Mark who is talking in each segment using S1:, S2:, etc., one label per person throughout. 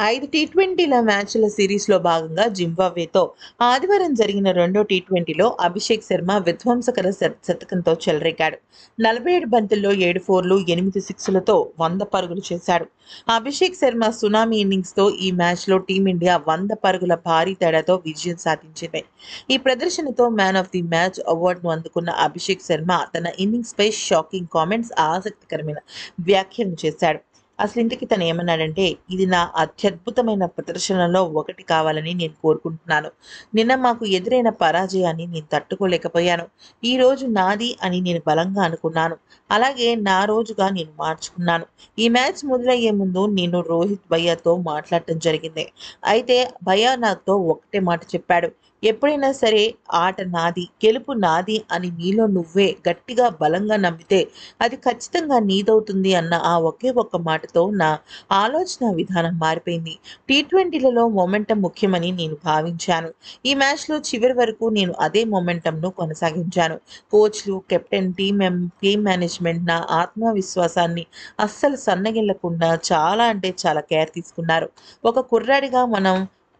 S1: 5 టీ20ల మ్యాచ్ల సిరీస్లో భాగంగా జింబాబ్వేతో ఆదివారం జరిగిన రెండో టీ20లో అభిషేక్ శర్మ విధ్వంసకర శతకంతో చెలరేగాడు. 47 బంతుల్లో 7 ఫోర్లు, 8 సిక్స్లతో 100 పరుగులు చేశాడు. అభిషేక్ శర్మ సునామీ ఇన్నింగ్స్తో ఈ మ్యాచ్లో టీమిండియా 100 పరుగుల భారీ తేడాతో విజయం సాధించింది. ఈ ప్రదర్శనతో మ్యాన్ ఆఫ్ ది మ్యాచ్ అవార్డును అందుకున్న అభిషేక్ శర్మ తన ఇన్నింగ్స్పై షాకింగ్ కామెంట్స్, ఆసక్తికరమైన వ్యాఖ్యలు చేశాడు. అసలు ఇంతకీ తను ఏమన్నాడంటే, ఇది నా అత్యద్భుతమైన ప్రదర్శనలో ఒకటి కావాలని నేను కోరుకుంటున్నాను. నిన్న మాకు ఎదురైన పరాజయాన్ని నేను తట్టుకోలేకపోయాను. ఈ రోజు నాది అని నేను బలంగా అనుకున్నాను. అలాగే నా రోజుగా నేను మార్చుకున్నాను. ఈ మ్యాచ్ మొదలయ్యే ముందు నేను రోహిత్ భయ్యాతో మాట్లాడటం జరిగింది. అయితే భయ్యా నాతో ఒకటే మాట చెప్పాడు. ఎప్పుడైనా సరే ఆట నాది, గెలుపు నాది అని నీలో నువ్వే గట్టిగా బలంగా నమ్మితే అది ఖచ్చితంగా నీదవుతుంది అన్న ఆ ఒకే ఒక్క మాటతో నా ఆలోచన విధానం మారిపోయింది. టీ20లలో మొమెంటం ముఖ్యమని నేను భావించాను. ఈ మ్యాచ్లో చివరి వరకు నేను అదే మొమెంటంను కొనసాగించాను. కోచ్లు, కెప్టెన్, టీం మేనేజ్మెంట్ నా ఆత్మవిశ్వాసాన్ని అస్సలు సన్నగిల్లకుండా చాలా అంటే చాలా కేర్ తీసుకున్నారు. ఒక కుర్రాడిగా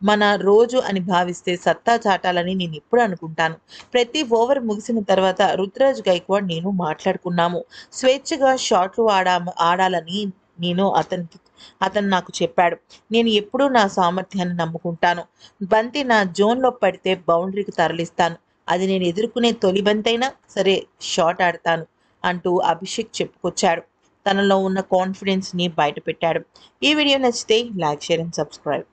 S1: మన రోజు అని భావిస్తే సత్తా చాటాలని నేను ఎప్పుడు అనుకుంటాను. ప్రతి ఓవర్ ముగిసిన తర్వాత రుతురాజ్ గైక్వాడ్ నేను మాట్లాడుకున్నాము. స్వేచ్ఛగా షాట్లు ఆడాలని నేను అతను నాకు చెప్పాడు. నేను ఎప్పుడూ నా సామర్థ్యాన్ని నమ్ముకుంటాను. బంతి నా జోన్లో పడితే బౌండరీకి తరలిస్తాను. అది నేను ఎదుర్కొనే తొలి బంతైనా సరే షాట్ ఆడతాను అంటూ అభిషేక్ చెప్పుకొచ్చాడు. తనలో ఉన్న కాన్ఫిడెన్స్ని బయటపెట్టాడు. ఈ వీడియో నచ్చితే లైక్, షేర్ అండ్ సబ్స్క్రైబ్.